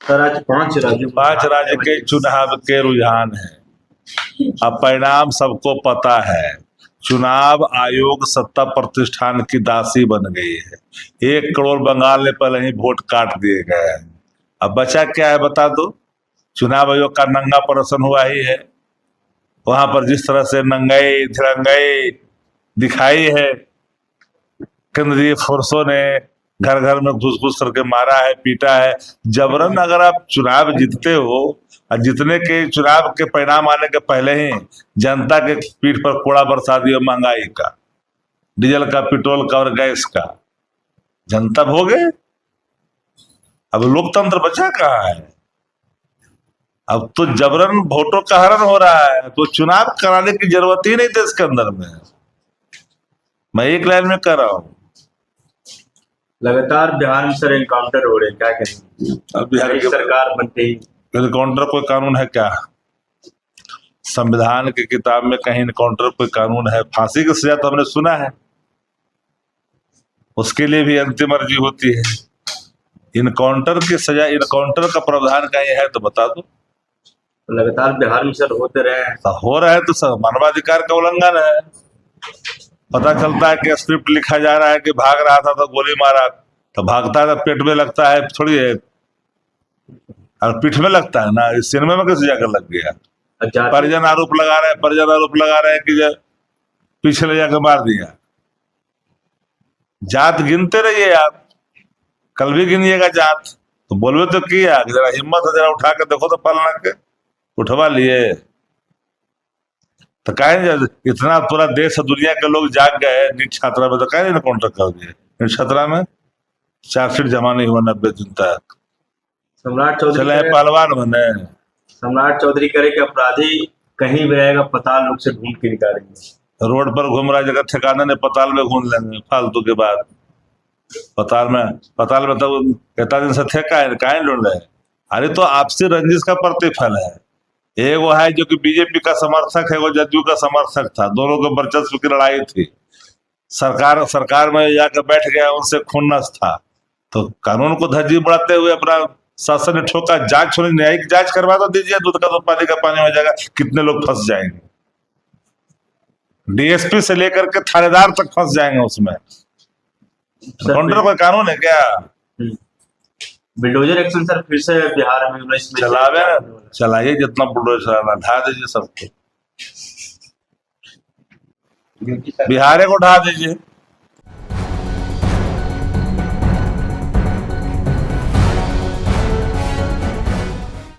Sir आज 5 राज्यों के चुनाव के रुझान है। अब परिणाम सबको पता है। चुनाव आयोग सत्ता प्रतिष्ठान की दासी बन गई है। 1 करोड़ बंगाल में पहले ही वोट काट दिए गए हैं। अब बचा क्या है बता दो। चुनाव आयोग का नंगा प्रदर्शन हुआ ही है। वहां पर जिस तरह से नंगाई धिरंगाई दिखाई है, केंद्रीय फोर्सों ने घर घर में घुस घुस करके मारा है, पीटा है जबरन। अगर आप चुनाव जीतते हो और जीतने के चुनाव के परिणाम आने के पहले ही जनता के पीठ पर कोड़ा बरसा दिया महंगाई का, डीजल का, पेट्रोल का और गैस का, जनता भोगे। अब लोकतंत्र बचा कहाँ है। अब तो जबरन वोटों का हरण हो रहा है, तो चुनाव कराने की जरूरत ही नहीं देश के अंदर में। मैं एक लाइन में कर रहा हूँ। लगातार बिहार में सर एनकाउंटर हो रहे हैं, क्या करेंगे? अब बिहार की सरकार बनते ही एनकाउंटर कोई कानून है क्या? संविधान की किताब में कहीं एनकाउंटर कोई कानून है? फांसी की सजा तो हमने सुना है, उसके लिए भी अंतिम अर्जी होती है। इनकाउंटर की सजा, इनकाउंटर का प्रावधान कहीं है तो बता दो। लगातार बिहार में सर होते रहे हैं। तो हो रहा है तो सब मानवाधिकार का उल्लंघन है। पता चलता है कि स्क्रिप्ट लिखा जा रहा है कि भाग रहा था तो गोली मारा, तो भागता है तो पेट में लगता है थोड़ी है, और पीठ में लगता है ना। इस सिनेमा में कैसे जाकर लग गया? परिजन आरोप लगा रहे हैं कि पीछे ले जाकर मार दिया। जात गिनते रहिए आप, कल भी गिनिएगा जात। तो बोलवे तो किया, जरा हिम्मत है जरा उठा के देखो तो पलना के उठवा लिए। तो कहे इतना पूरा देश दुनिया के लोग जाग गए नीट छात्रा में, तो कहे इनकाउंटर कर दिए। नीट छात्रा में चार्जशीट जमा नहीं हुआ 90 दिन तक। सम्राट चौधरी चले पहलवान बने। सम्राट चौधरी करे कि अपराधी कहीं भी रहेगा पताल लोग से ढूंढ के निकालेंगे। रोड पर घूम रहा है, जगह ठिकाना ने पताल में घूम लेंगे फालतू के बाद। पताल में तो इतना दिन से थे काहे ढूंढ रहे। अरे तो आपसी रंजिश का प्रतिफल है। एक वो है जो कि बीजेपी का समर्थक है, वो जदयू का समर्थक था, दोनों के वर्चस्व की लड़ाई थी। सरकार में जाकर बैठ गया, उनसे खुन्नस था। तो कानून को धज्जी बढ़ाते हुए अपना शासन ने ठोका। जांच होनी, न्यायिक जांच करवा तो दीजिए, दूध का तो पानी का पानी हो जाएगा। कितने लोग फंस जाएंगे, डीएसपी से लेकर के थानेदार तक फंस जाएंगे उसमें। काउंटर कोई कानून है क्या? बुलडोजर एक्शन सर फिर से बिहार में चलावे ना, चलाइए जितना बुलडोजर चलाना, ढा दीजिए सबको, बिहार को ढा दीजिए।